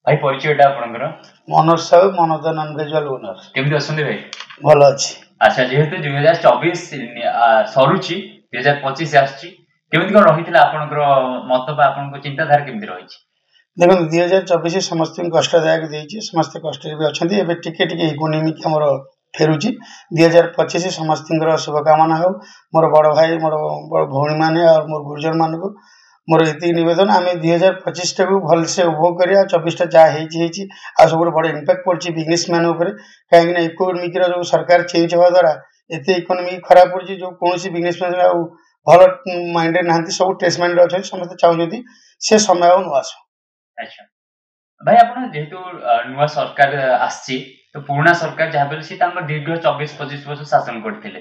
भाई परिचयटा आपनकर Manoj Sahu Manoj non वेजुअल owner केमती अछंती भाई भल अच्छी। अच्छा जेहेतु 2024 सरुची 2025 आछी केमती कोन रहितला आपनकर मत बा आपनको चिंताधारा केमती रहिछि देखो 2024 समस्त कष्टदायक देछि समस्त कष्ट भी अछंती एबे टिके टिके इकोनॉमिक हमर फेरुची 2025 समस्त शुभकामना हो मोर बड़ भाई मोर बड़ भौणी माने और मोर गुरुजन मान को मोर ये निवेदन आम 2025 टाक भलसे उपभोग करा 24 जहाँ आ सब बड़ इम्पैक्ट पड़ी बिजनेस मैन कहीं इकोनॉमिक जो सरकार चेंज हवा द्वारा एत इकोनॉमिक खराब पड़ी जो कौन बिजनेस मैन भल माइंडेड ना सब टेस्ट माइंड अच्छा समस्त चाहते से समय न आस। अच्छा भाई आपन जेहेतु नुआ सरकार आछि तो पुराना सरकार जहाँ बेले सी तांकर दीर्घ 24-25 वर्ष शासन करथिले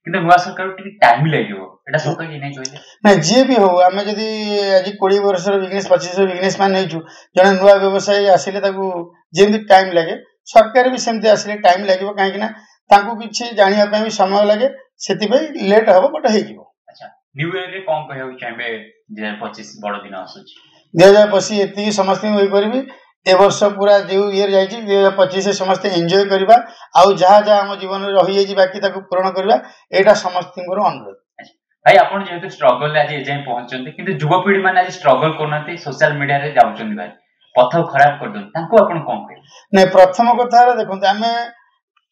किंतु नुआ सरकार टिक टाइम लागिवो एटा सत कि नै कहले ना जी भी हो आमे जदी आज 20 वर्ष बिजनेस 25 बिजनेस मैन नेचु जने नुआ व्यवसायी आसिले ताकू जेमती टाइम लागे सरकार भी सेमती आसिले टाइम लागिवो काहे कि ना तांकू किछि जानिया पे भी समय लागे सेति भाई लेट हबो बट हे जिवो। अच्छा न्यू ईयर रे कोन कहउ चाहबे 2025 बड़ दिन आसुची 2025 एति समस्त होई परबी ए वर्ष पूरा जो ईयर जाइछि 2025 समस्त एन्जॉय करबा आउ जहाँ जहाँ हम जीवन में रही जाइछि बाकी ताकू पूर्ण करबा एटा समस्त अनुरोध। भाई आपन जेहेतु स्ट्रगल ले आज ए जाय पहुंचंती किंतु युवपीढ़ी माने आज स्ट्रगल करनाती सोशल मीडिया रे जाउचंती भाई पथ खराब कर दन तांको आपन कोन कहै नै प्रथम कथा देखो आमे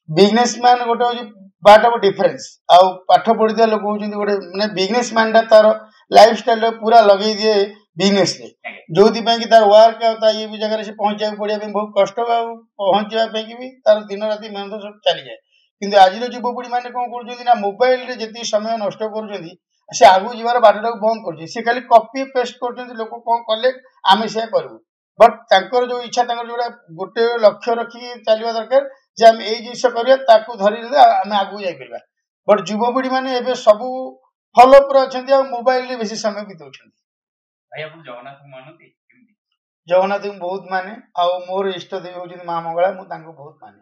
बिजनेसमैन गोटे हूँ बाट ऑफ डिफरेंस आउ पाठ पढ़ी लोक हूँ गोटे मैंने बिजनेसमैन तार लाइफ स्टाइल पूरा लगे दिए बिजनेस जो कि तार वर्क ये भी जगह से पहुंचा पड़ा बहुत कष्ट पहुंचापी भी तार दिन राति मेहनत सब चली जाए किंतु आज युवपीढ़ी मैंने कौन कर मोबाइल जी समय नष्ट कर आगू जीवार बाटा बंद कर खाली कॉपी पेस्ट कर लोक कौन कले आम से करूँ बट जो इच्छा जो गोटे लक्ष्य रखी चलवा दरकार जे आम यही जिन करवा धरी आम आगू जापर बट युवपीढ़ी मैंने सब फॉलो पर अच्छा मोबाइल बेसी समय बिताऊँ। जगन्नाथ जगन्नाथ बहुत माने आ मोर इष्ट देवी हूँ माँ मंगला मुझे बहुत माने।